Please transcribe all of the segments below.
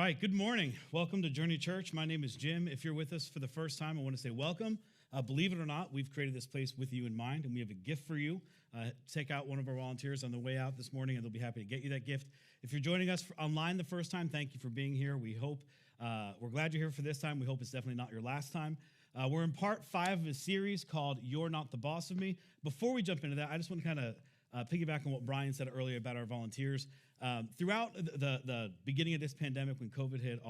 right, good morning. Welcome to Journey Church. My name is Jim. If you're with us for the first time, I want to say welcome. Believe it or not, we've created this place with you in mind, and we have a gift for you. Take out one of our volunteers on the way out this morning, and they'll be happy to get you that gift. If you're joining us online the first time, thank you for being here. We hope, we're glad you're here for this time. We hope it's definitely not your last time. We're in part 5 of a series called You're Not the Boss of Me. Before we jump into that, I just want to kind of piggyback on what Brian said earlier about our volunteers. Throughout the beginning of this pandemic, when COVID hit,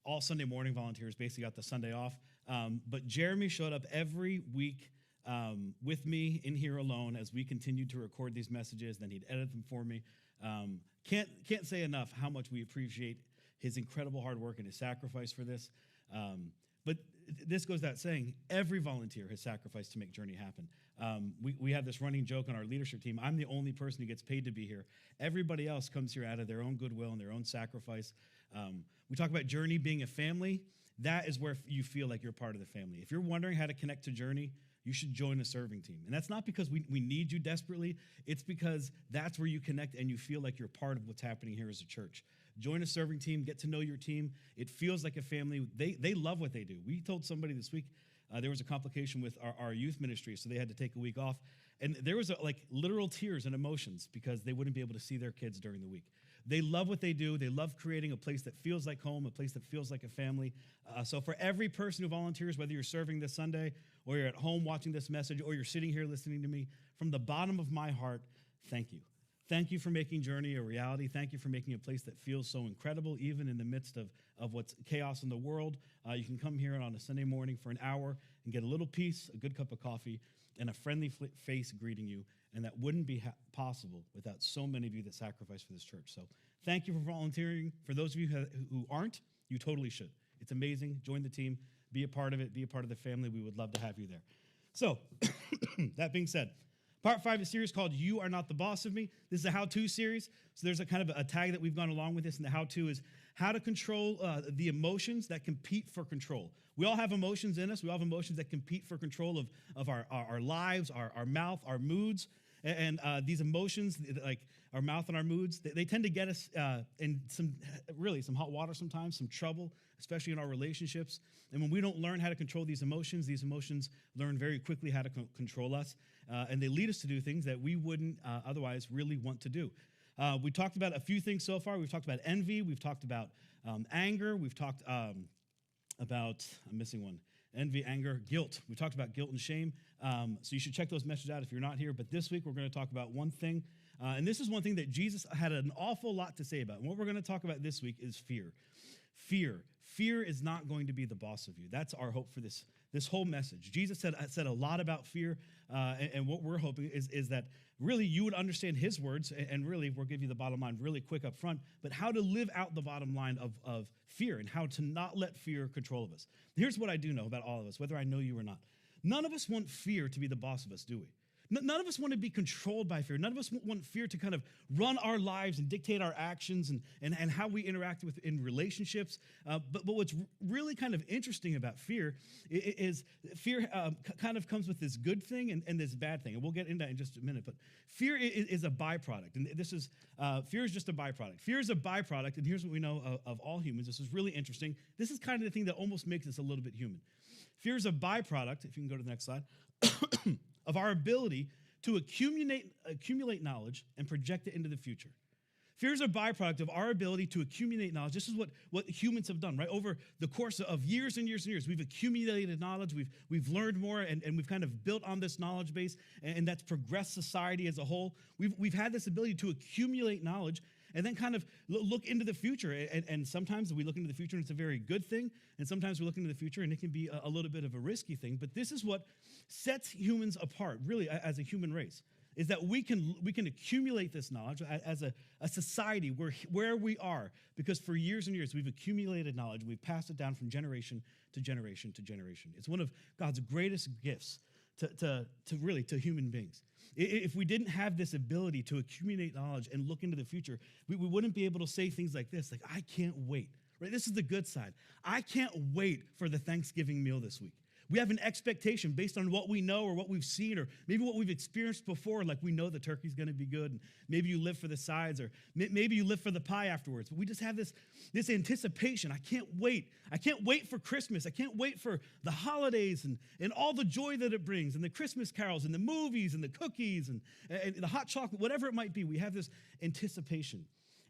all Sunday morning volunteers basically got the Sunday off. But Jeremy showed up every week with me in here alone as we continued to record these messages. Then he'd edit them for me. Can't say enough how much we appreciate his incredible hard work and his sacrifice for this. But this goes without saying, every volunteer has sacrificed to make Journey happen. We have this running joke on our leadership team. I'm the only person who gets paid to be here. Everybody else comes here out of their own goodwill and their own sacrifice. We talk about Journey being a family. That is where you feel like you're part of the family. If you're wondering how to connect to Journey, you should join a serving team. And that's not because we need you desperately. It's because that's where you connect and you feel like you're part of what's happening here as a church. Join a serving team, get to know your team. It feels like a family. They love what they do. We told somebody this week there was a complication with our youth ministry, so they had to take a week off. And there was literal tears and emotions because they wouldn't be able to see their kids during the week. They love what they do. They love creating a place that feels like home, a place that feels like a family. So for every person who volunteers, whether you're serving this Sunday or you're at home watching this message or you're sitting here listening to me, from the bottom of my heart, thank you. Thank you for making Journey a reality. Thank you for making a place that feels so incredible, even in the midst of what's chaos in the world. You can come here on a Sunday morning for an hour and get a little peace, a good cup of coffee, and a friendly face greeting you. And that wouldn't be possible without so many of you that sacrifice for this church. So thank you for volunteering. For those of you who aren't, you totally should. It's amazing. Join the team. Be a part of it. Be a part of the family. We would love to have you there. So that being said, Part 5 of a series called You Are Not the Boss of Me. This is a how-to series. So there's a kind of a tag that we've gone along with this, and the how-to is how to control the emotions that compete for control. We all have emotions in us. We all have emotions that compete for control of our lives, our mouth, our moods. And these emotions, like our mouth and our moods, they tend to get us in some hot water sometimes, some trouble, especially in our relationships. And when we don't learn how to control these emotions learn very quickly how to control us. And they lead us to do things that we wouldn't otherwise really want to do. We talked about a few things so far. We've talked about envy. We've talked about anger. We've talked about, I'm missing one. Envy, anger, guilt. We talked about guilt and shame. So you should check those messages out if you're not here. But this week we're going to talk about one thing. And this is one thing that Jesus had an awful lot to say about. And what we're going to talk about this week is fear. Fear is not going to be the boss of you. That's our hope for this whole message. Jesus said a lot about fear. And what we're hoping is that really you would understand his words. And really, we'll give you the bottom line really quick up front. But how to live out the bottom line of fear and how to not let fear control of us. Here's what I do know about all of us, whether I know you or not. None of us want fear to be the boss of us, do we? None of us want to be controlled by fear. None of us want fear to kind of run our lives and dictate our actions and how we interact in relationships. But what's really kind of interesting about fear is fear kind of comes with this good thing and this bad thing. And we'll get into that in just a minute. But fear is a byproduct. And fear is just a byproduct. Fear is a byproduct. And here's what we know of all humans. This is really interesting. This is kind of the thing that almost makes us a little bit human. Fear is a byproduct, if you can go to the next slide, of our ability to accumulate knowledge and project it into the future. Fear is a byproduct of our ability to accumulate knowledge. This is what humans have done, right? Over the course of years and years and years, we've accumulated knowledge, we've learned more, and we've kind of built on this knowledge base, and that's progressed society as a whole. We've had this ability to accumulate knowledge and then kind of look into the future. And sometimes we look into the future and it's a very good thing, and sometimes we look into the future and it can be a little bit of a risky thing. But this is what sets humans apart, really, as a human race, is that we can accumulate this knowledge as a society where we are, because for years and years we've accumulated knowledge. We've passed it down from generation to generation to generation. It's one of God's greatest gifts to human beings. If we didn't have this ability to accumulate knowledge and look into the future, we wouldn't be able to say things like this, like, I can't wait. Right? This is the good side. I can't wait for the Thanksgiving meal this week. We have an expectation based on what we know or what we've seen or maybe what we've experienced before. Like we know the turkey's going to be good. And maybe you live for the sides or maybe you live for the pie afterwards. But we just have this anticipation. I can't wait. I can't wait for Christmas. I can't wait for the holidays and all the joy that it brings and the Christmas carols and the movies and the cookies and the hot chocolate, whatever it might be. We have this anticipation.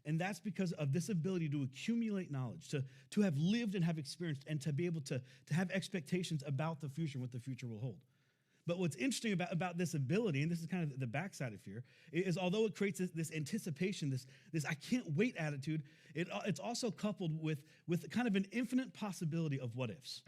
And that's because of this ability to accumulate knowledge, to have lived and have experienced, and to be able to have expectations about the future and what the future will hold. But what's interesting about this ability, and this is kind of the backside of fear, is although it creates this anticipation, this I can't wait attitude, it's also coupled with kind of an infinite possibility of what ifs.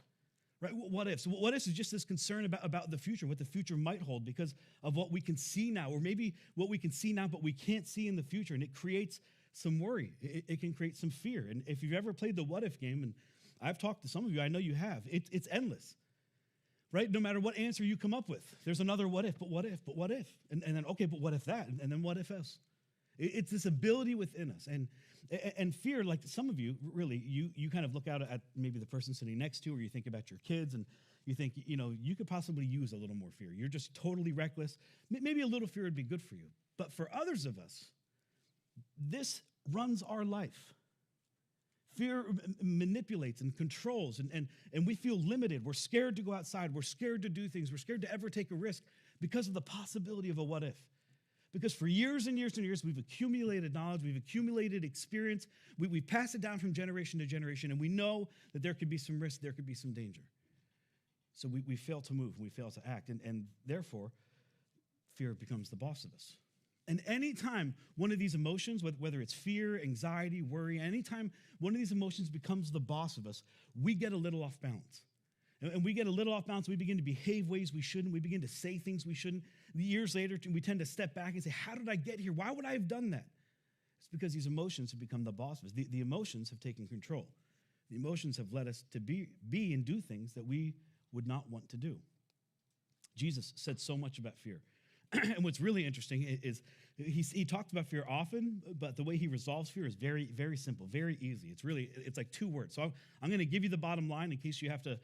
Right? What ifs? What ifs is just this concern about the future, what the future might hold because of what we can see now, or maybe what we can see now but we can't see in the future, and it creates some worry. It can create some fear. And if you've ever played the what if game, and I've talked to some of you, I know you have, it's endless, right? No matter what answer you come up with, there's another what if, but what if, but what if? And then, okay, but what if that? And then what if else? It's this ability within us. And fear, like some of you, really, you kind of look out at maybe the person sitting next to you, or you think about your kids, and you think, you could possibly use a little more fear. You're just totally reckless. Maybe a little fear would be good for you. But for others of us, this runs our life. Fear manipulates and controls, and we feel limited. We're scared to go outside. We're scared to do things. We're scared to ever take a risk because of the possibility of a what if. Because for years and years and years, we've accumulated knowledge, we've accumulated experience, we pass it down from generation to generation, and we know that there could be some risk, there could be some danger. So we fail to move, we fail to act, and therefore, fear becomes the boss of us. And anytime one of these emotions, whether it's fear, anxiety, worry, anytime one of these emotions becomes the boss of us, we get a little off balance. And we get a little off balance, we begin to behave ways we shouldn't, we begin to say things we shouldn't. Years later, we tend to step back and say, how did I get here? Why would I have done that? It's because these emotions have become the boss of us. The emotions have taken control. The emotions have led us to be and do things that we would not want to do. Jesus said so much about fear. And what's really interesting is he talks about fear often, but the way he resolves fear is very, very simple, very easy. It's like 2 words. So I'm going to give you the bottom line in case you have to,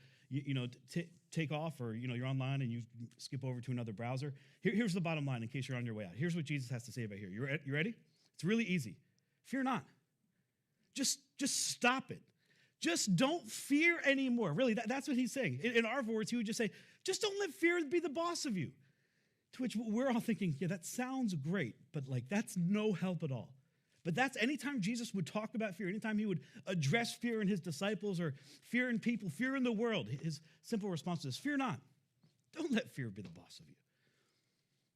take off, or, you're online and you skip over to another browser. Here's the bottom line in case you're on your way out. Here's what Jesus has to say about here. You ready? It's really easy. Fear not. Just stop it. Just don't fear anymore. Really, that's what he's saying. In our words, he would just say, just don't let fear be the boss of you. To which we're all thinking, yeah, that sounds great, but that's no help at all. But that's anytime Jesus would talk about fear, anytime he would address fear in his disciples or fear in people, fear in the world, his simple response is, fear not. Don't let fear be the boss of you.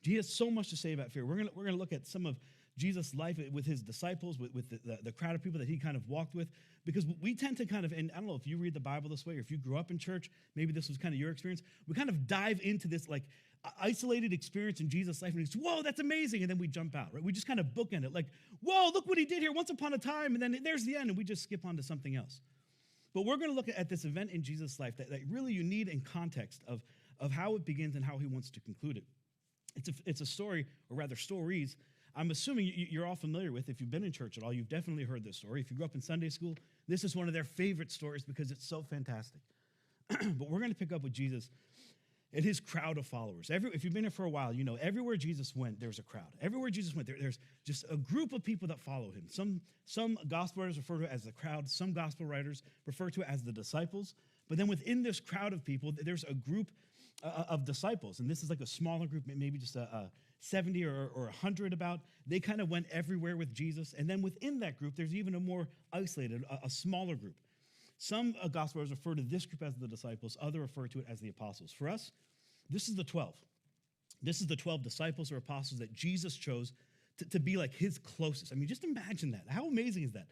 Jesus has so much to say about fear. We're gonna look at some of Jesus' life with his disciples, with the crowd of people that he kind of walked with, because we tend to kind of, and I don't know if you read the Bible this way, or if you grew up in church, maybe this was kind of your experience, we kind of dive into this isolated experience in Jesus' life, and he's, whoa, that's amazing, and then we jump out, right? We just kind of bookend it, whoa, look what he did here once upon a time, and then there's the end, and we just skip on to something else. But we're going to look at this event in Jesus' life that really you need in context of how it begins and how he wants to conclude it. It's a story, or rather stories, I'm assuming you're all familiar with. If you've been in church at all, you've definitely heard this story. If you grew up in Sunday school, this is one of their favorite stories because it's so fantastic. But we're going to pick up with Jesus and his crowd of followers. If you've been here for a while, everywhere Jesus went, there's a crowd. Everywhere Jesus went, there's just a group of people that follow him. Some gospel writers refer to it as the crowd. Some gospel writers refer to it as the disciples. But then within this crowd of people, there's a group of disciples. And this is like a smaller group, maybe just a 70 or 100 about. They kind of went everywhere with Jesus. And then within that group, there's even a more isolated, a smaller group. Some gospel writers refer to this group as the disciples. Others refer to it as the apostles. For us, this is the 12. This is the 12 disciples or apostles that Jesus chose to be like his closest. I mean, just imagine that. How amazing is that?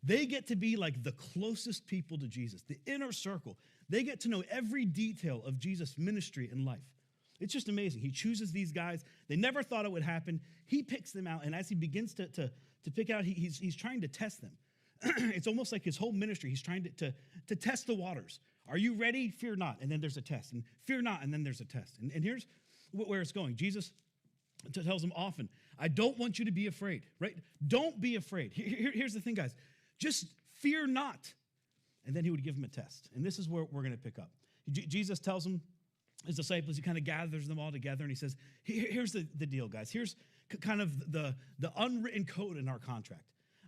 They get to be like the closest people to Jesus, the inner circle. They get to know every detail of Jesus' ministry and life. It's just amazing. He chooses these guys. They never thought it would happen. He picks them out, and as he begins to pick out, he's trying to test them. It's almost like his whole ministry. He's trying to test the waters. Are you ready? Fear not. And then there's a test. And fear not, and then there's a test. And here's where it's going. Jesus tells them often, I don't want you to be afraid, right? Don't be afraid. Here's the thing, guys. Just fear not. And then he would give them a test. And this is where we're going to pick up. Jesus tells him, his disciples, he kind of gathers them all together and he says, here's the deal, guys. Here's kind of the unwritten code in our contract.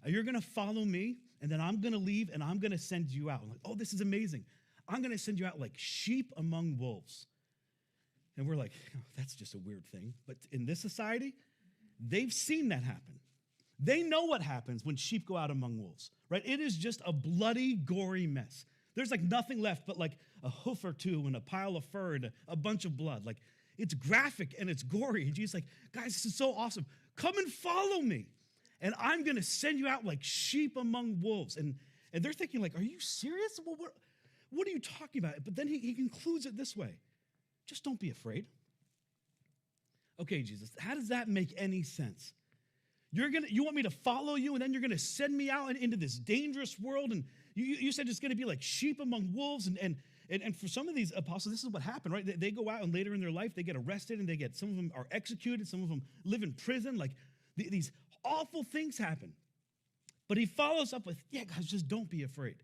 You're going to follow me, and then I'm going to leave, and I'm going to send you out. I'm like, oh, this is amazing. I'm going to send you out like sheep among wolves. And we're like, oh, that's just a weird thing. But in this society, they've seen that happen. They know what happens when sheep go out among wolves, right? It is just a bloody, gory mess. There's like nothing left but like a hoof or two and a pile of fur and a bunch of blood. Like, it's graphic and it's gory. And Jesus is like, guys, this is so awesome. Come and follow me. And I'm going to send you out like sheep among wolves. And they're thinking like, are you serious? Well, what are you talking about? But then he concludes it this way. Just don't be afraid. Okay, Jesus, how does that make any sense? You want me to follow you, and then you're going to send me out into this dangerous world, and you said it's going to be like sheep among wolves, and for some of these apostles, this is what happened, right? They go out, and later in their life, they get arrested, and some of them are executed, some of them live in prison. Like, these awful things happen. But he follows up with, yeah, guys, just don't be afraid.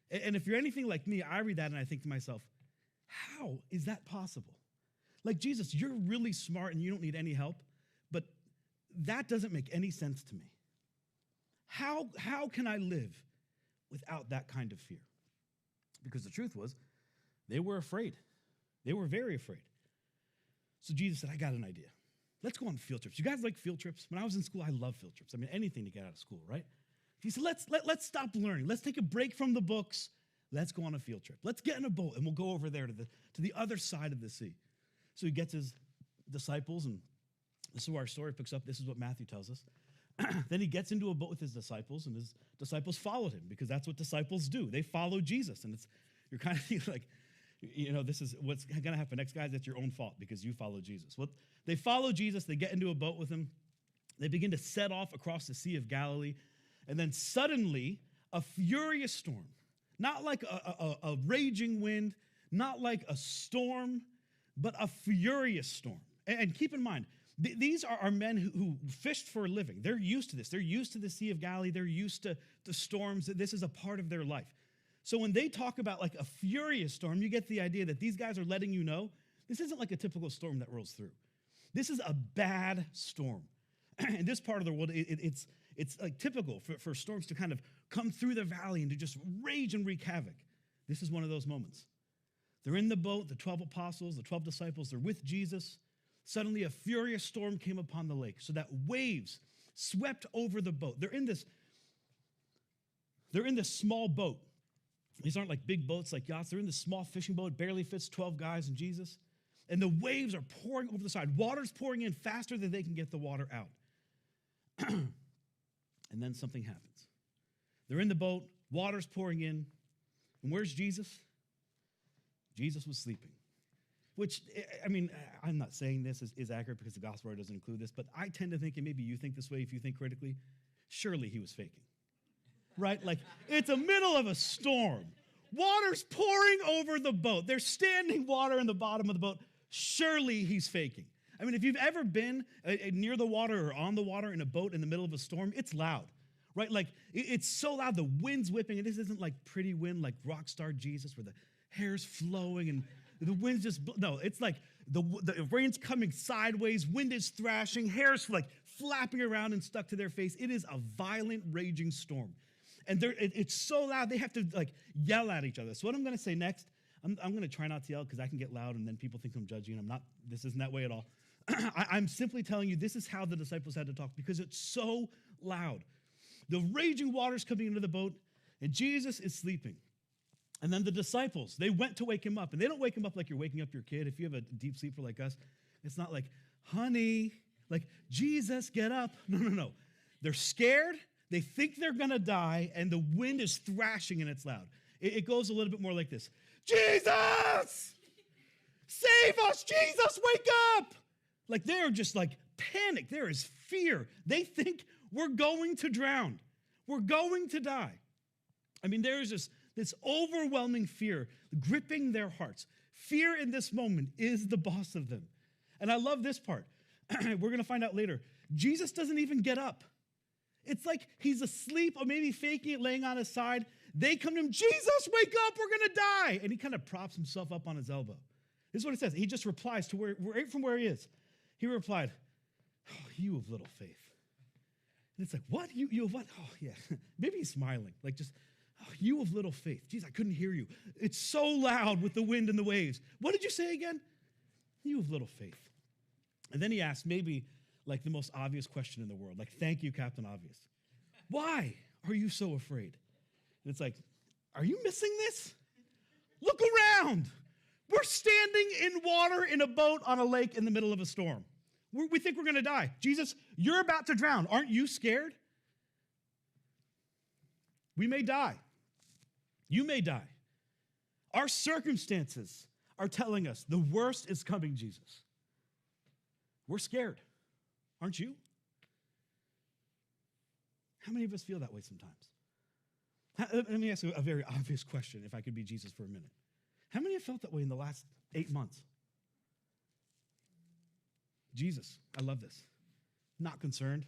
And if you're anything like me, I read that, and I think to myself, how is that possible? Like, Jesus, you're really smart, and you don't need any help, but that doesn't make any sense to me. How can I live without that kind of fear? Because the truth was, they were afraid. They were very afraid. So Jesus said, I got an idea. Let's go on field trips. You guys like field trips? When I was in school, I loved field trips. I mean, anything to get out of school, right? He said, let's stop learning. Let's take a break from the books. Let's go on a field trip. Let's get in a boat, and we'll go over there to the other side of the sea. So he gets his disciples, and this is where our story picks up. This is what Matthew tells us. Then he gets into a boat with his disciples, and his disciples followed him, because that's what disciples do. They follow Jesus, and you're kind of like, this is what's going to happen next, guys. That's your own fault because you follow Jesus. Well, they follow Jesus. They get into a boat with him. They begin to set off across the Sea of Galilee, and then suddenly a furious storm, not like a raging wind, not like a storm, but a furious storm. And keep in mind, these are men who fished for a living. They're used to this. They're used to the Sea of Galilee. They're used to storms. This is a part of their life. So when they talk about like a furious storm, you get the idea that these guys are letting you know this isn't like a typical storm that rolls through. This is a bad storm. In this part of the world, it's like typical for storms to kind of come through the valley and to just rage and wreak havoc. This is one of those moments. They're in the boat, the 12 apostles, the 12 disciples, they're with Jesus. Suddenly a furious storm came upon the lake so that waves swept over the boat. They're in this small boat. These aren't like big boats like yachts. They're in this small fishing boat. It barely fits 12 guys and Jesus. And the waves are pouring over the side. Water's pouring in faster than they can get the water out. And then something happens. They're in the boat. Water's pouring in. And where's Jesus? Jesus was sleeping. Which, I mean, I'm not saying this is accurate because the gospel doesn't include this, but I tend to think, and maybe you think this way if you think critically, surely he was faking. Right? Like, it's the middle of a storm. Water's pouring over the boat. There's standing water in the bottom of the boat. Surely he's faking. I mean, if you've ever been near the water or on the water in a boat in the middle of a storm, it's loud, right? Like, it's so loud, the wind's whipping, and this isn't like pretty wind like rock star Jesus where the hair's flowing and the wind's just, no, it's like the rain's coming sideways, wind is thrashing, hair's like flapping around and stuck to their face. It is a violent, raging storm. And it's so loud, they have to like yell at each other. So what I'm going to say next, I'm going to try not to yell because I can get loud and then people think I'm judging. I'm not, this isn't that way at all. I'm simply telling you this is how the disciples had to talk because it's so loud. The raging water's coming into the boat and Jesus is sleeping. And then the disciples, they went to wake him up. And they don't wake him up like you're waking up your kid. If you have a deep sleeper like us, it's not like, honey, like, Jesus, get up. No. They're scared. They think they're going to die, and the wind is thrashing, and it's loud. It goes a little bit more like this. Jesus! Save us! Jesus, wake up! Like, they're just like panicked. There is fear. They think we're going to drown. We're going to die. I mean, there is this overwhelming fear gripping their hearts. Fear in this moment is the boss of them. And I love this part. We're going to find out later. Jesus doesn't even get up. It's like he's asleep or maybe faking it, laying on his side. They come to him, Jesus, wake up, we're going to die. And he kind of props himself up on his elbow. This is what it says. He just replies to right from where he is. He replied, oh, you of little faith. And it's like, what? You of what? Oh, yeah. Maybe he's smiling. Like just, oh, you of little faith. Jeez, I couldn't hear you. It's so loud with the wind and the waves. What did you say again? You of little faith. And then he asked maybe like the most obvious question in the world. Like, thank you, Captain Obvious. Why are you so afraid? And it's like, are you missing this? Look around. We're standing in water in a boat on a lake in the middle of a storm. We think we're going to die. Jesus, you're about to drown. Aren't you scared? We may die. You may die. Our circumstances are telling us the worst is coming, Jesus. We're scared. Aren't you? How many of us feel that way sometimes? Let me ask you a very obvious question, if I could be Jesus for a minute. How many have felt that way in the last 8 months? Jesus, I love this. Not concerned,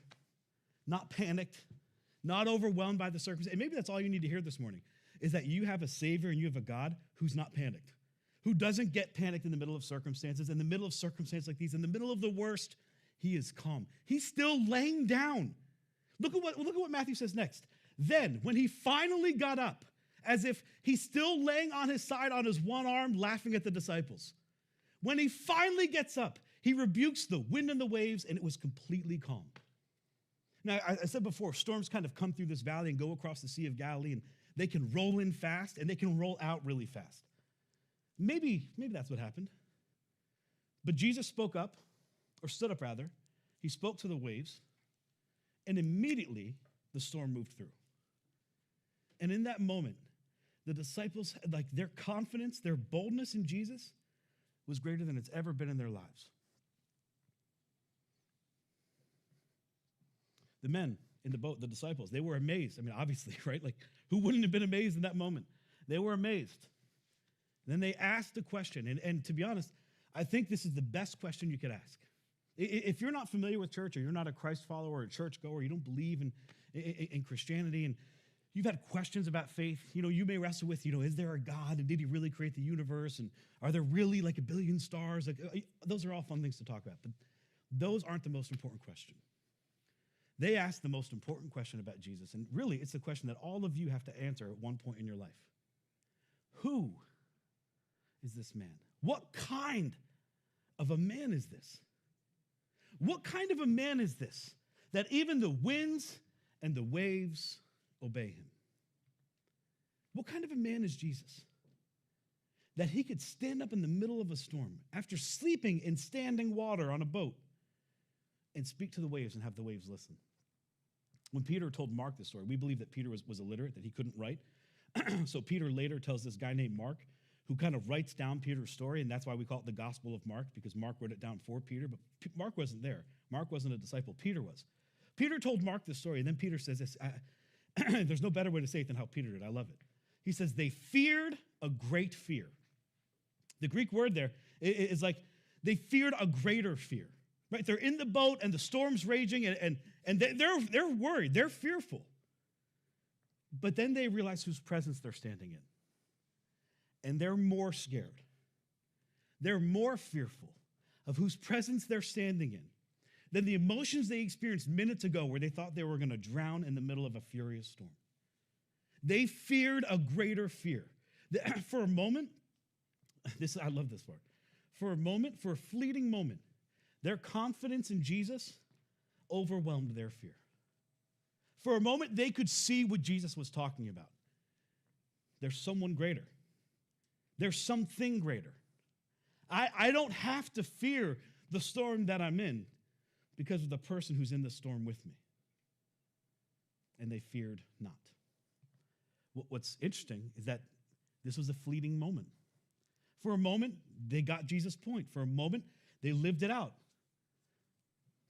not panicked, not overwhelmed by the circumstances. And maybe that's all you need to hear this morning, is that you have a Savior and you have a God who's not panicked, who doesn't get panicked in the middle of circumstances, in the middle of circumstances like these, in the middle of the worst, he is calm. He's still laying down. Look at what Matthew says next. Then, when he finally got up, as if he's still laying on his side on his one arm, laughing at the disciples. When he finally gets up, he rebukes the wind and the waves, and it was completely calm. Now, I said before, storms kind of come through this valley and go across the Sea of Galilee, and they can roll in fast, and they can roll out really fast. Maybe that's what happened. But Jesus spoke up, or stood up rather. He spoke to the waves, and immediately the storm moved through. And in that moment, the disciples, like their confidence, their boldness in Jesus was greater than it's ever been in their lives. The men in the boat, the disciples, they were amazed. I mean, obviously, right? Like, who wouldn't have been amazed in that moment? They were amazed. Then they asked a question, and to be honest, I think this is the best question you could ask. If you're not familiar with church, or you're not a Christ follower or a churchgoer, you don't believe in Christianity, and you've had questions about faith, you may wrestle with, is there a God, and did he really create the universe, and are there really like a billion stars? Like, those are all fun things to talk about, but those aren't the most important question. They asked the most important question about Jesus, and really it's the question that all of you have to answer at one point in your life. Who is this man? What kind of a man is this? What kind of a man is this that even the winds and the waves obey him? What kind of a man is Jesus that he could stand up in the middle of a storm after sleeping in standing water on a boat and speak to the waves and have the waves listen? When Peter told Mark this story, we believe that Peter was illiterate, that he couldn't write. So Peter later tells this guy named Mark, who kind of writes down Peter's story, and that's why we call it the Gospel of Mark, because Mark wrote it down for Peter, but Mark wasn't there. Mark wasn't a disciple. Peter was. Peter told Mark this story, and then Peter says this. There's no better way to say it than how Peter did. I love it. He says, they feared a great fear. The Greek word there is like they feared a greater fear, right? They're in the boat, and the storm's raging, and they're worried. They're fearful. But then they realize whose presence they're standing in. And they're more scared. They're more fearful of whose presence they're standing in than the emotions they experienced minutes ago where they thought they were going to drown in the middle of a furious storm. They feared a greater fear. For a moment, I love this part. For a fleeting moment, their confidence in Jesus overwhelmed their fear. For a moment, they could see what Jesus was talking about. There's someone greater. There's something greater. I don't have to fear the storm that I'm in because of the person who's in the storm with me. And they feared not. What's interesting is that this was a fleeting moment. For a moment, they got Jesus' point. For a moment, they lived it out.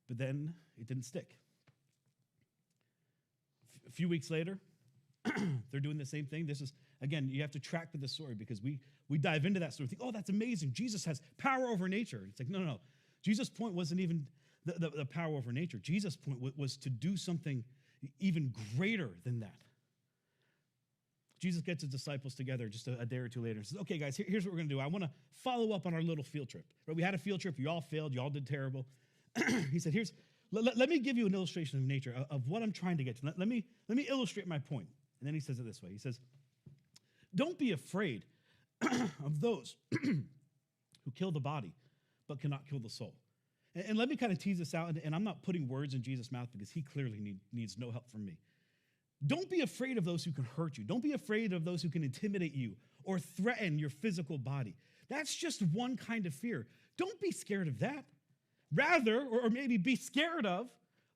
But then it didn't stick. A few weeks later, they're doing the same thing. This is, again, you have to track with the story because we dive into that story. Think, oh, that's amazing. Jesus has power over nature. It's like, no. Jesus' point wasn't even the power over nature. Jesus' point was to do something even greater than that. Jesus gets his disciples together just a day or two later and says, okay, guys, here's what we're going to do. I want to follow up on our little field trip. Right? We had a field trip. You all failed. You all did terrible. He said, let me give you an illustration of nature, of what I'm trying to get to. Let me illustrate my point. And then he says it this way. He says, don't be afraid of those who kill the body but cannot kill the soul. And let me kind of tease this out, and I'm not putting words in Jesus' mouth because he clearly needs no help from me. Don't be afraid of those who can hurt you. Don't be afraid of those who can intimidate you or threaten your physical body. That's just one kind of fear. Don't be scared of that. Rather, or maybe be scared of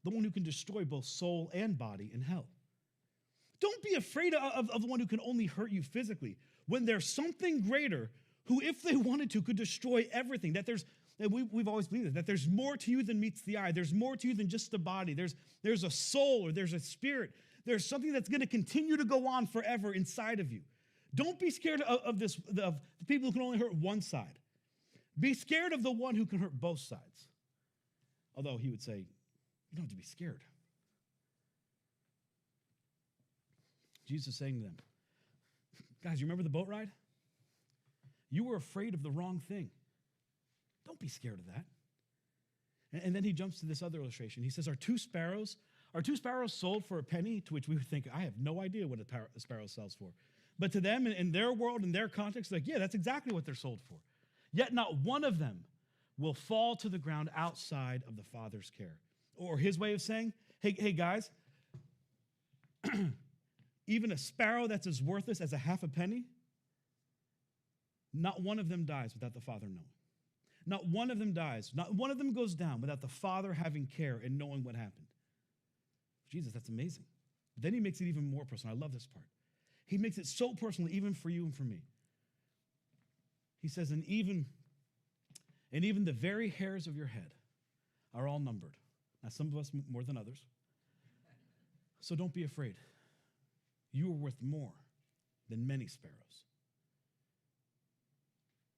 the one who can destroy both soul and body in hell. Don't be afraid of the one who can only hurt you physically when there's something greater who, if they wanted to, could destroy everything. We've always believed that there's more to you than meets the eye. There's more to you than just the body. There's a soul or there's a spirit. There's something that's going to continue to go on forever inside of you. Don't be scared of the people who can only hurt one side. Be scared of the one who can hurt both sides. Although he would say, you don't have to be scared. Jesus is saying to them, guys, you remember the boat ride? You were afraid of the wrong thing. Don't be scared of that. And then he jumps to this other illustration. He says, are two sparrows sold for a penny? To which we would think, I have no idea what a sparrow sells for. But to them, in their world, in their context, like, yeah, that's exactly what they're sold for. Yet not one of them will fall to the ground outside of the Father's care. Or his way of saying, hey guys, even a sparrow that's as worthless as a half a penny, not one of them dies without the Father knowing. Not one of them dies. Not one of them goes down without the Father having care and knowing what happened. Jesus, that's amazing. But then he makes it even more personal. I love this part. He makes it so personal, even for you and for me. He says, and even the very hairs of your head are all numbered. Now, some of us more than others. So don't be afraid. You are worth more than many sparrows.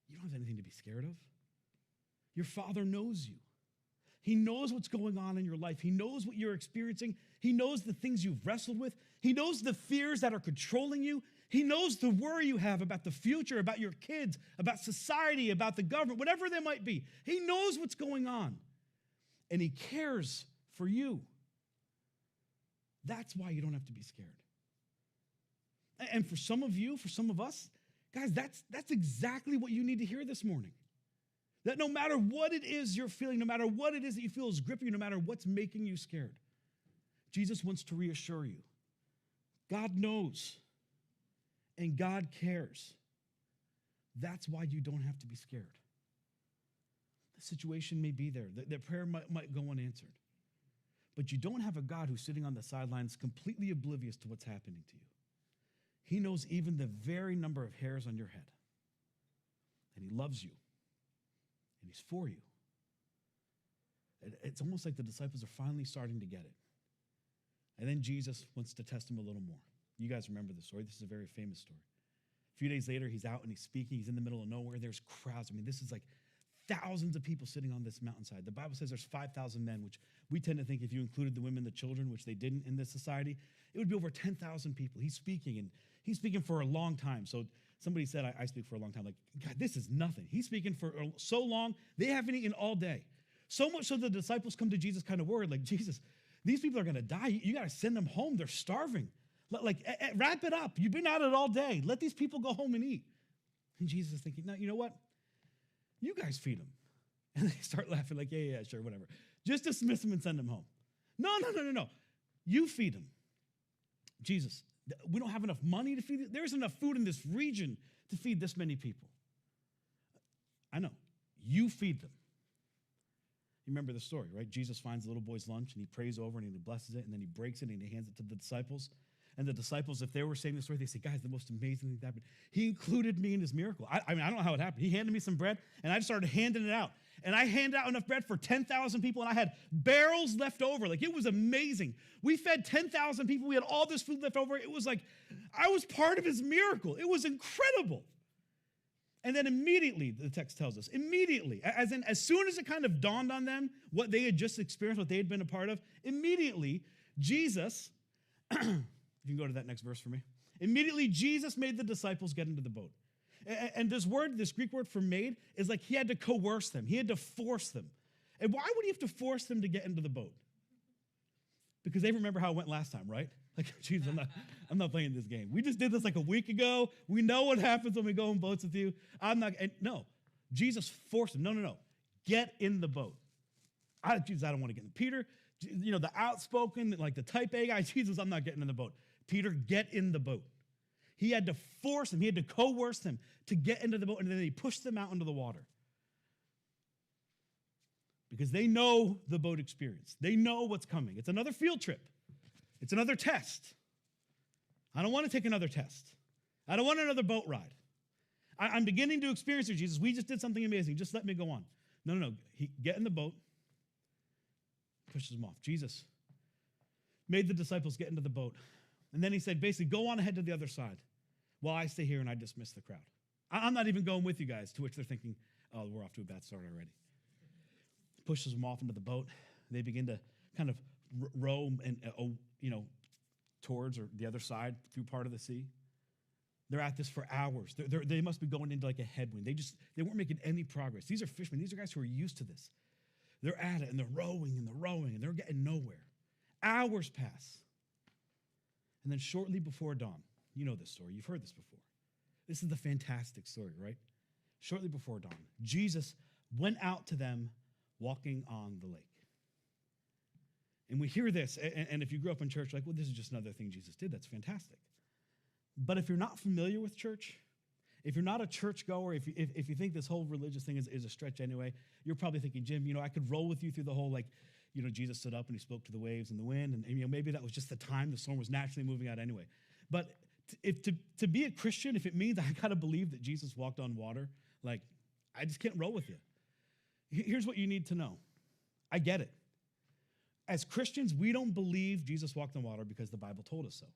You don't have anything to be scared of. Your Father knows you. He knows what's going on in your life. He knows what you're experiencing. He knows the things you've wrestled with. He knows the fears that are controlling you. He knows the worry you have about the future, about your kids, about society, about the government, whatever they might be. He knows what's going on. And he cares for you. That's why you don't have to be scared. And for some of you, for some of us, guys, that's exactly what you need to hear this morning. That no matter what it is you're feeling, no matter what it is that you feel is gripping you, no matter what's making you scared, Jesus wants to reassure you. God knows and God cares. That's why you don't have to be scared. The situation may be there. The prayer might go unanswered. But you don't have a God who's sitting on the sidelines completely oblivious to what's happening to you. He knows even the very number of hairs on your head. And he loves you. And he's for you. It's almost like the disciples are finally starting to get it. And then Jesus wants to test him a little more. You guys remember this story. This is a very famous story. A few days later, he's out and he's speaking. He's in the middle of nowhere. There's crowds. I mean, this is like thousands of people sitting on this mountainside. The Bible says there's 5,000 men, which we tend to think if you included the women, the children, which they didn't in this society, it would be over 10,000 people. He's speaking, and he's speaking for a long time. So somebody said, I speak for a long time. Like, God, this is nothing. He's speaking for so long, they haven't eaten all day. So much so the disciples come to Jesus kind of worried, like, Jesus, these people are going to die. You got to send them home. They're starving. Like, wrap it up. You've been at it all day. Let these people go home and eat. And Jesus is thinking, no, you know what? You guys feed them. And they start laughing like, yeah, sure, whatever. Just dismiss them and send them home. No. You feed them. Jesus, we don't have enough money to feed them. There's enough food in this region to feed this many people. I know. You feed them. You remember the story, right? Jesus finds the little boy's lunch, and he prays over, and he blesses it, and then he breaks it, and he hands it to the disciples. And the disciples, if they were saying the story, they say, guys, the most amazing thing that happened. He included me in his miracle. I mean, I don't know how it happened. He handed me some bread, and I just started handing it out. And I handed out enough bread for 10,000 people, and I had barrels left over. Like, it was amazing. We fed 10,000 people. We had all this food left over. It was like, I was part of his miracle. It was incredible. And then immediately, the text tells us, immediately, as soon as it kind of dawned on them what they had just experienced, what they had been a part of, immediately, Jesus, if you can go to that next verse for me. Immediately, Jesus made the disciples get into the boat. And this word, this Greek word for made, is like he had to coerce them. He had to force them. And why would he have to force them to get into the boat? Because they remember how it went last time, right? Like, Jesus, I'm not playing this game. We just did this like a week ago. We know what happens when we go on boats with you. No. Jesus forced them. No. Get in the boat. Jesus, I don't want to get in. Peter, the outspoken, like the type A guy, Jesus, I'm not getting in the boat. Peter, get in the boat. He had to force them. He had to coerce them to get into the boat, and then he pushed them out into the water. Because they know the boat experience. They know what's coming. It's another field trip. It's another test. I don't want to take another test. I don't want another boat ride. I'm beginning to experience it, Jesus. We just did something amazing. Just let me go on. No. Get in the boat. Pushes them off. Jesus made the disciples get into the boat. And then he said, basically, go on ahead to the other side while I stay here and I dismiss the crowd. I'm not even going with you guys, to which they're thinking, oh, we're off to a bad start already. Pushes them off into the boat. They begin to kind of row and towards or the other side through part of the sea. They're at this for hours. They must be going into like a headwind. They weren't making any progress. These are fishermen. These are guys who are used to this. They're at it and they're rowing and they're getting nowhere. Hours pass. And then shortly before dawn, you know this story. You've heard this before. This is the fantastic story, right? Shortly before dawn, Jesus went out to them walking on the lake. And we hear this, and if you grew up in church, like, well, this is just another thing Jesus did. That's fantastic. But if you're not familiar with church, if you're not a churchgoer, if you think this whole religious thing is a stretch anyway, you're probably thinking, Jim, I could roll with you through the whole, Jesus stood up and he spoke to the waves and the wind, and maybe that was just the time the storm was naturally moving out anyway. But to be a Christian, if it means I got to believe that Jesus walked on water, I just can't roll with you. Here's what you need to know. I get it. As Christians, we don't believe Jesus walked on water because the Bible told us so.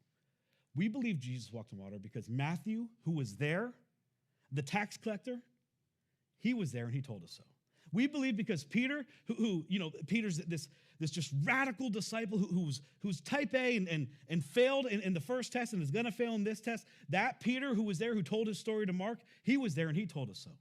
We believe Jesus walked on water because Matthew, who was there, the tax collector, he was there and he told us so. We believe because Peter, Peter's this just radical disciple who's type A and failed in the first test and is going to fail in this test. That Peter who was there, who told his story to Mark, he was there and he told us so.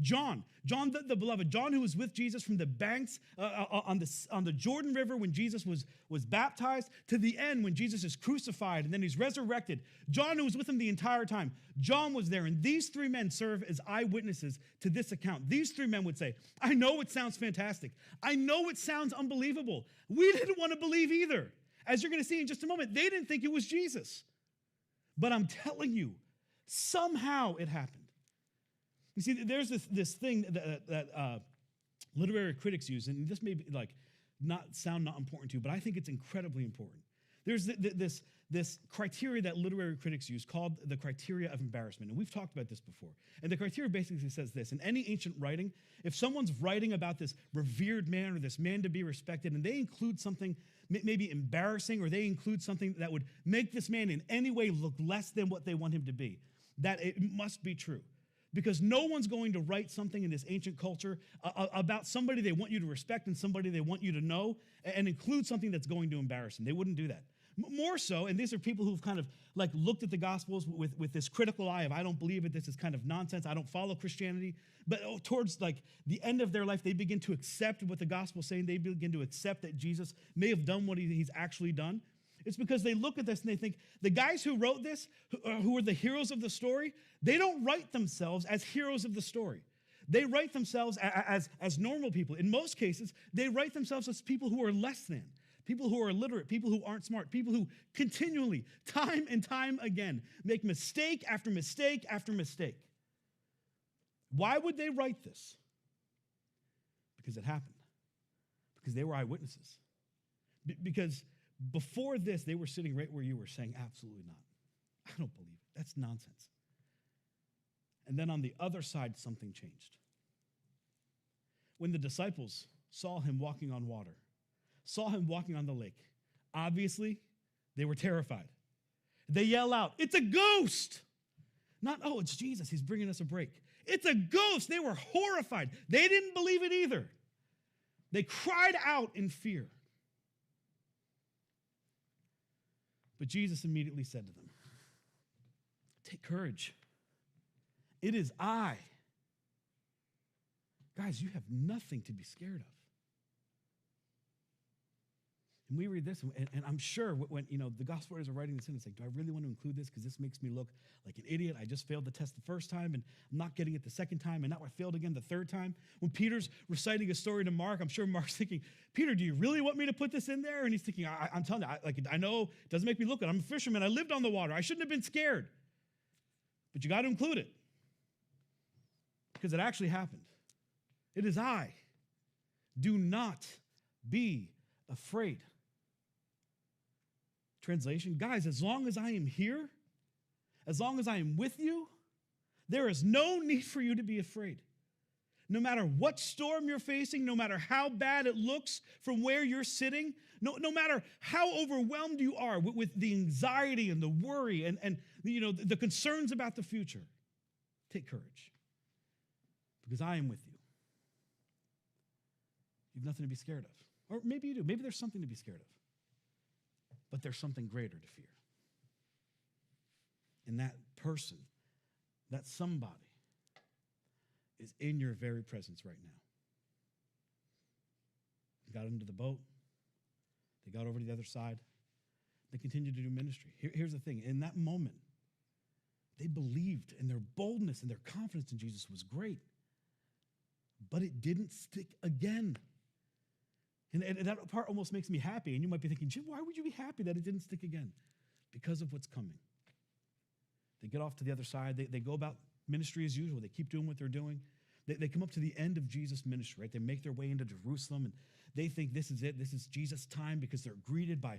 John the beloved, John who was with Jesus from the banks on the Jordan River when Jesus was baptized to the end when Jesus is crucified and then he's resurrected. John who was with him the entire time. John was there, and these three men serve as eyewitnesses to this account. These three men would say, I know it sounds fantastic. I know it sounds unbelievable. We didn't want to believe either. As you're going to see in just a moment, they didn't think it was Jesus. But I'm telling you, somehow it happened. You see, there's this thing that literary critics use, and this may be not important to you, but I think it's incredibly important. There's this criteria that literary critics use called the criteria of embarrassment, and we've talked about this before. And the criteria basically says this: in any ancient writing, if someone's writing about this revered man or this man to be respected, and they include something maybe embarrassing, or they include something that would make this man in any way look less than what they want him to be, that it must be true. Because no one's going to write something in this ancient culture about somebody they want you to respect and somebody they want you to know and include something that's going to embarrass them. They wouldn't do that. More so, and these are people who've kind of looked at the Gospels with this critical eye of, I don't believe it, this is kind of nonsense, I don't follow Christianity. But towards the end of their life, they begin to accept what the Gospel's saying. They begin to accept that Jesus may have done what he's actually done. It's because they look at this and they think, the guys who wrote this, who are the heroes of the story, they don't write themselves as heroes of the story. They write themselves as normal people. In most cases, they write themselves as people who are less than, people who are illiterate, people who aren't smart, people who continually, time and time again, make mistake after mistake after mistake. Why would they write this? Because it happened. Because they were eyewitnesses. Because before this, they were sitting right where you were saying, absolutely not. I don't believe it. That's nonsense. And then on the other side, something changed. When the disciples saw him walking on water, saw him walking on the lake, obviously, they were terrified. They yell out, it's a ghost! Not, oh, it's Jesus, he's bringing us a break. It's a ghost! They were horrified. They didn't believe it either. They cried out in fear. But Jesus immediately said to them, Take courage. It is I. Guys, you have nothing to be scared of. And we read this, and I'm sure when the gospel writers are writing this in, it's like, do I really want to include this? Because this makes me look like an idiot. I just failed the test the first time, and I'm not getting it the second time, and now I failed again the third time. When Peter's reciting a story to Mark, I'm sure Mark's thinking, Peter, do you really want me to put this in there? And he's thinking, I'm telling you, I know it doesn't make me look good. I'm a fisherman. I lived on the water. I shouldn't have been scared. But you got to include it because it actually happened. It is I. Do not be afraid. Translation, guys, as long as I am here, as long as I am with you, there is no need for you to be afraid. No matter what storm you're facing, no matter how bad it looks from where you're sitting, no matter how overwhelmed you are with the anxiety and the worry and the concerns about the future, take courage because I am with you. You have nothing to be scared of. Or maybe you do. Maybe there's something to be scared of. But there's something greater to fear. And that person, that somebody, is in your very presence right now. They got into the boat. They got over to the other side. They continued to do ministry. Here's the thing. In that moment, they believed, and their boldness and their confidence in Jesus was great. But it didn't stick again. And that part almost makes me happy. And you might be thinking, Jim, why would you be happy that it didn't stick again? Because of what's coming. They get off to the other side. They go about ministry as usual. They keep doing what they're doing. They come up to the end of Jesus' ministry, right? They make their way into Jerusalem, and they think this is it. This is Jesus' time because they're greeted by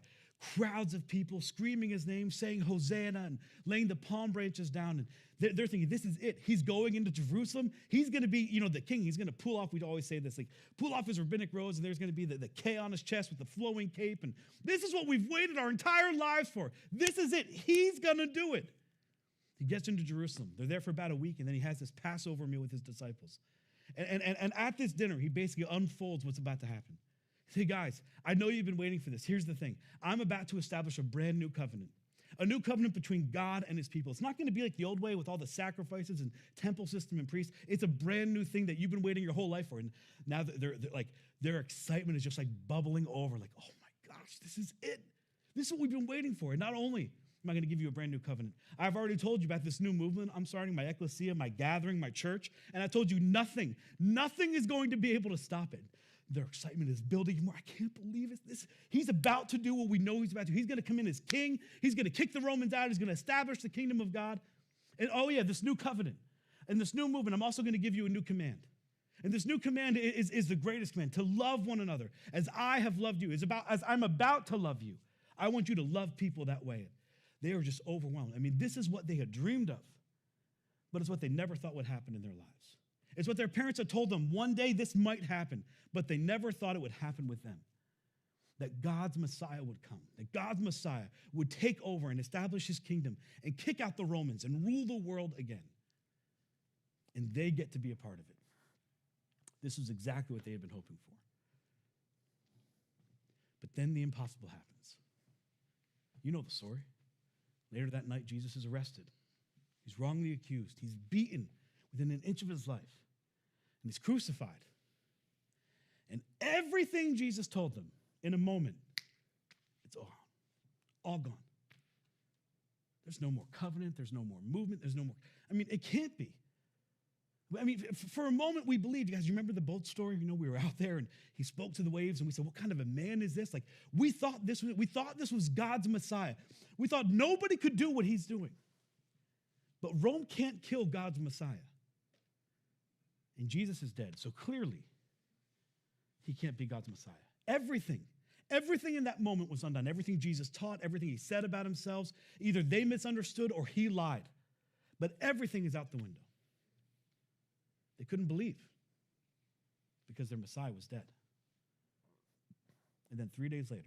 crowds of people screaming his name, saying Hosanna, and laying the palm branches down. And they're thinking, this is it. He's going into Jerusalem. He's going to be, the king. He's going to pull off, we'd always say this, like pull off his rabbinic robes, and there's going to be the K on his chest with the flowing cape. And this is what we've waited our entire lives for. This is it. He's going to do it. He gets into Jerusalem. They're there for about a week, and then he has this Passover meal with his disciples. And at this dinner, he basically unfolds what's about to happen. Hey, guys, I know you've been waiting for this. Here's the thing. I'm about to establish a brand new covenant, a new covenant between God and his people. It's not going to be like the old way with all the sacrifices and temple system and priests. It's a brand new thing that you've been waiting your whole life for. And now they're like, their excitement is just like bubbling over, like, oh my gosh, this is it. This is what we've been waiting for. And not only am I going to give you a brand new covenant, I've already told you about this new movement I'm starting, my ecclesia, my gathering, my church, and I told you nothing is going to be able to stop it. Their excitement is building more. I can't believe it. He's about to do what we know he's about to do. He's going to come in as king. He's going to kick the Romans out. He's going to establish the kingdom of God. And oh yeah, this new covenant and this new movement, I'm also going to give you a new command. And this new command is the greatest command, to love one another as I have loved you. As I'm about to love you. I want you to love people that way. They were just overwhelmed. I mean, this is what they had dreamed of, but it's what they never thought would happen in their lives. It's what their parents had told them one day this might happen, but they never thought it would happen with them. That God's Messiah would come, that God's Messiah would take over and establish his kingdom and kick out the Romans and rule the world again. And they get to be a part of it. This was exactly what they had been hoping for. But then the impossible happens. You know the story. Later that night, Jesus is arrested. He's wrongly accused. He's beaten within an inch of his life. And he's crucified. And everything Jesus told them in a moment, it's all gone. There's no more covenant. There's no more movement. There's no more. I mean, it can't be. I mean, for a moment we believed. You guys, you remember the boat story? We were out there and he spoke to the waves and we said, what kind of a man is this? Like, we thought this was God's Messiah. We thought nobody could do what he's doing. But Rome can't kill God's Messiah. And Jesus is dead. So clearly, he can't be God's Messiah. Everything in that moment was undone. Everything Jesus taught, everything he said about himself, either they misunderstood or he lied. But everything is out the window. They couldn't believe because their Messiah was dead. And then 3 days later,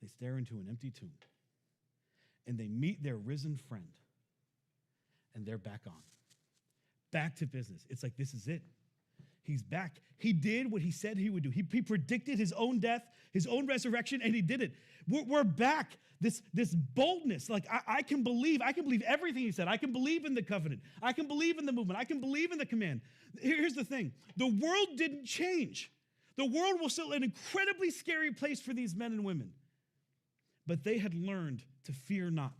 they stare into an empty tomb and they meet their risen friend and they're back on. Back to business. It's like, this is it. He's back. He did what he said he would do. He predicted his own death, his own resurrection, and he did it. We're back. This boldness, like I can believe everything he said. I can believe in the covenant. I can believe in the movement. I can believe in the command. Here's the thing. The world didn't change. The world was still an incredibly scary place for these men and women. But they had learned to fear not.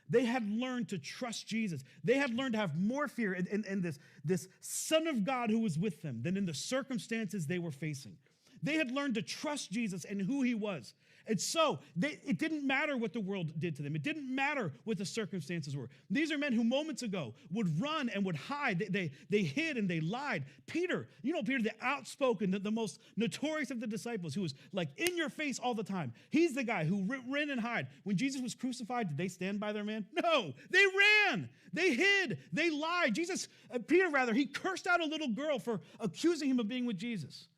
They had learned to trust Jesus. They had learned to have more fear in this Son of God who was with them than in the circumstances they were facing. They had learned to trust Jesus and who he was. And so it didn't matter what the world did to them. It didn't matter what the circumstances were. These are men who moments ago would run and would hide. They hid and they lied. Peter, Peter, the outspoken, the most notorious of the disciples, who was like in your face all the time. He's the guy who ran and hid. When Jesus was crucified, did they stand by their man? No, they ran. They hid. They lied. Peter, he cursed out a little girl for accusing him of being with Jesus.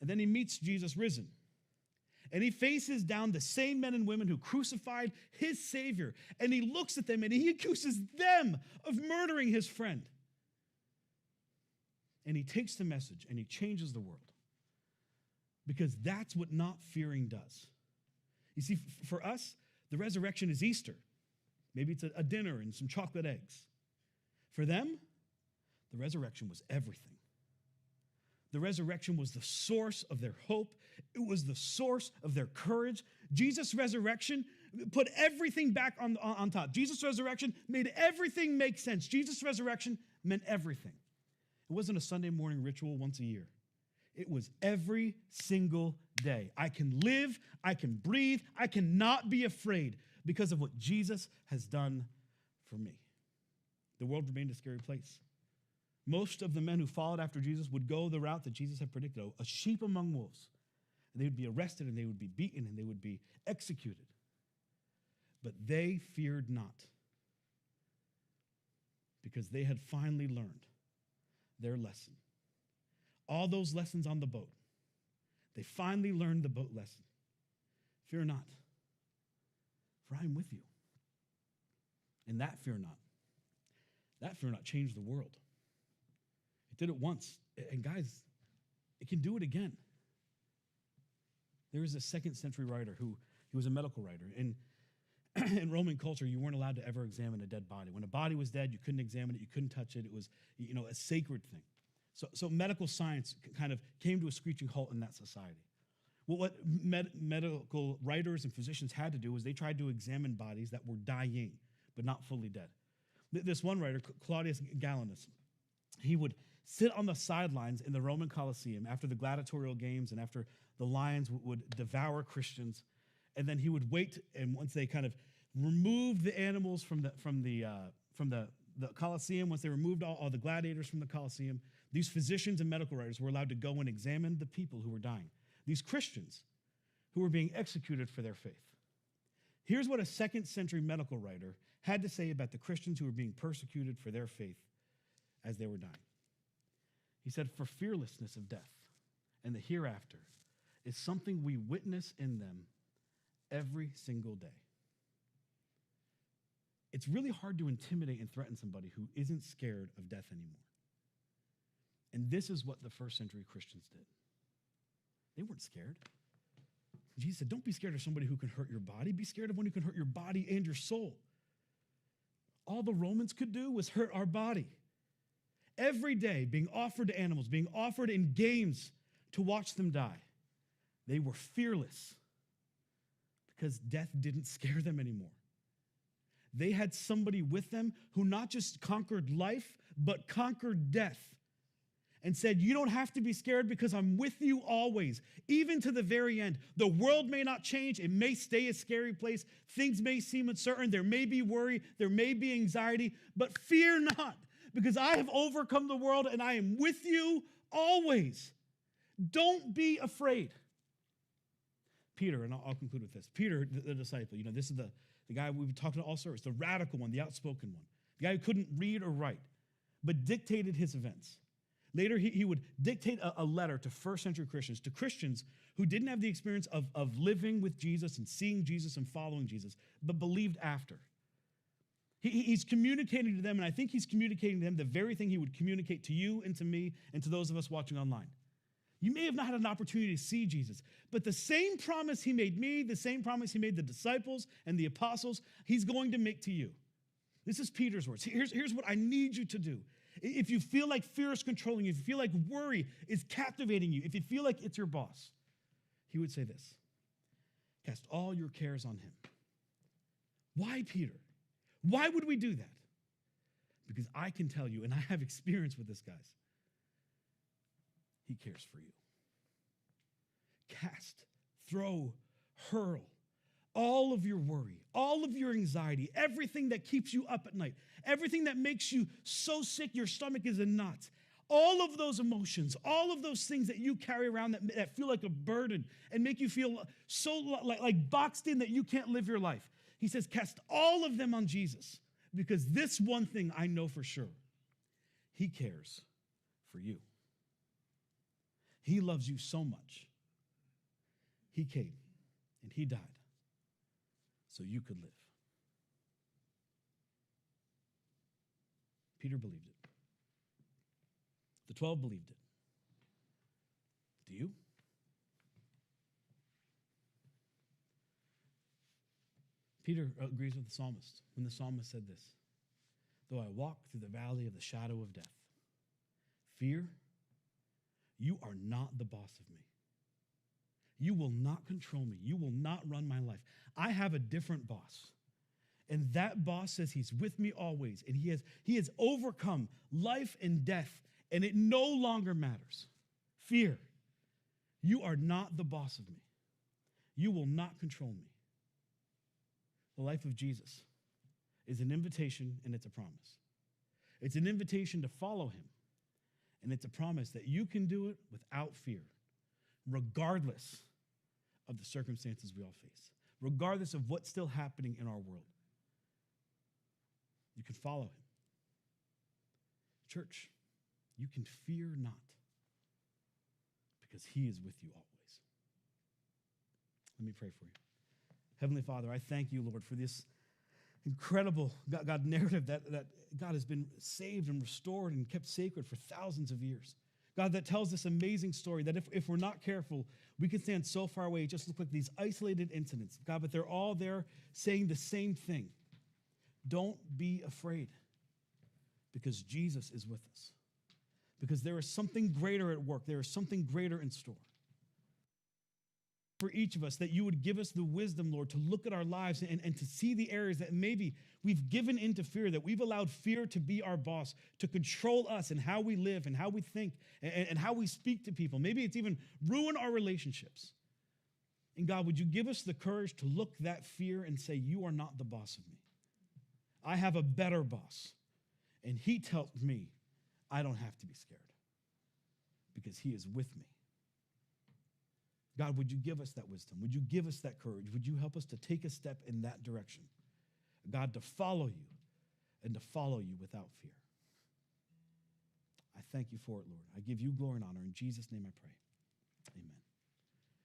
And then he meets Jesus risen. And he faces down the same men and women who crucified his Savior. And he looks at them and he accuses them of murdering his friend. And he takes the message and he changes the world. Because that's what not fearing does. You see, for us, the resurrection is Easter. Maybe it's a dinner and some chocolate eggs. For them, the resurrection was everything. The resurrection was the source of their hope. It was the source of their courage. Jesus' resurrection put everything back on top. Jesus' resurrection made everything make sense. Jesus' resurrection meant everything. It wasn't a Sunday morning ritual once a year. It was every single day. I can live, I can breathe, I cannot be afraid because of what Jesus has done for me. The world remained a scary place. Most of the men who followed after Jesus would go the route that Jesus had predicted, a sheep among wolves. And they would be arrested and they would be beaten and they would be executed. But they feared not because they had finally learned their lesson. All those lessons on the boat, they finally learned the boat lesson. Fear not, for I am with you. And that fear not changed the world. It did it once. And guys, it can do it again. There was a 2nd century writer he was a medical writer. In Roman culture, you weren't allowed to ever examine a dead body. When a body was dead, you couldn't examine it, you couldn't touch it. It was, a sacred thing. So medical science kind of came to a screeching halt in that society. Well, what medical writers and physicians had to do was they tried to examine bodies that were dying, but not fully dead. This one writer, Claudius Galenus, he would sit on the sidelines in the Roman Colosseum after the gladiatorial games and after the lions would devour Christians. And then he would wait, and once they kind of removed the animals from the Colosseum, once they removed all the gladiators from the Colosseum, these physicians and medical writers were allowed to go and examine the people who were dying, these Christians who were being executed for their faith. Here's what a 2nd century medical writer had to say about the Christians who were being persecuted for their faith as they were dying. He said, "For fearlessness of death and the hereafter is something we witness in them every single day." It's really hard to intimidate and threaten somebody who isn't scared of death anymore. And this is what the 1st century Christians did. They weren't scared. Jesus said, don't be scared of somebody who can hurt your body. Be scared of one who can hurt your body and your soul. All the Romans could do was hurt our body. Every day being offered to animals, being offered in games to watch them die. They were fearless because death didn't scare them anymore. They had somebody with them who not just conquered life, but conquered death. And said, you don't have to be scared because I'm with you always, even to the very end. The world may not change. It may stay a scary place. Things may seem uncertain. There may be worry. There may be anxiety. But fear not, because I have overcome the world and I am with you always. Don't be afraid. Peter, and I'll conclude with this. Peter, the disciple, this is the guy we've been talking to all service, the radical one, the outspoken one, the guy who couldn't read or write, but dictated his events. Later, he would dictate a letter to 1st century Christians, to Christians who didn't have the experience of living with Jesus and seeing Jesus and following Jesus, but believed after. He's communicating to them, and I think he's communicating to them the very thing he would communicate to you and to me and to those of us watching online. You may have not had an opportunity to see Jesus, but the same promise he made me, the same promise he made the disciples and the apostles, he's going to make to you. This is Peter's words. Here's what I need you to do. If you feel like fear is controlling you, if you feel like worry is captivating you, if you feel like it's your boss, he would say this: cast all your cares on him. Why, Peter? Why would we do that? Because I can tell you, and I have experience with this, guys, he cares for you. Cast, throw, hurl all of your worry, all of your anxiety, everything that keeps you up at night, everything that makes you so sick your stomach is in knots, all of those emotions, all of those things that you carry around that feel like a burden and make you feel so like boxed in that you can't live your life. He says, cast all of them on Jesus, because this one thing I know for sure: he cares for you. He loves you so much. He came and he died so you could live. Peter believed it. The 12 believed it. Do you? Peter agrees with the psalmist when the psalmist said this: though I walk through the valley of the shadow of death, fear, you are not the boss of me. You will not control me. You will not run my life. I have a different boss. And that boss says he's with me always. And he has overcome life and death, and it no longer matters. Fear, you are not the boss of me. You will not control me. The life of Jesus is an invitation, and it's a promise. It's an invitation to follow him, and it's a promise that you can do it without fear, regardless of the circumstances we all face, regardless of what's still happening in our world. You can follow him. Church, you can fear not, because he is with you always. Let me pray for you. Heavenly Father, I thank you, Lord, for this incredible God narrative that God has been saved and restored and kept sacred for thousands of years. God, that tells this amazing story that if we're not careful, we can stand so far away. It just look like these isolated incidents. God, but they're all there saying the same thing. Don't be afraid, because Jesus is with us. Because there is something greater at work. There is something greater in store. For each of us, that you would give us the wisdom, Lord, to look at our lives and to see the areas that maybe we've given into fear, that we've allowed fear to be our boss, to control us and how we live and how we think and how we speak to people. Maybe it's even ruin our relationships. And God, would you give us the courage to look that fear and say, you are not the boss of me. I have a better boss. And he tells me I don't have to be scared, because he is with me. God, would you give us that wisdom? Would you give us that courage? Would you help us to take a step in that direction? God, to follow you and to follow you without fear. I thank you for it, Lord. I give you glory and honor. In Jesus' name I pray. Amen.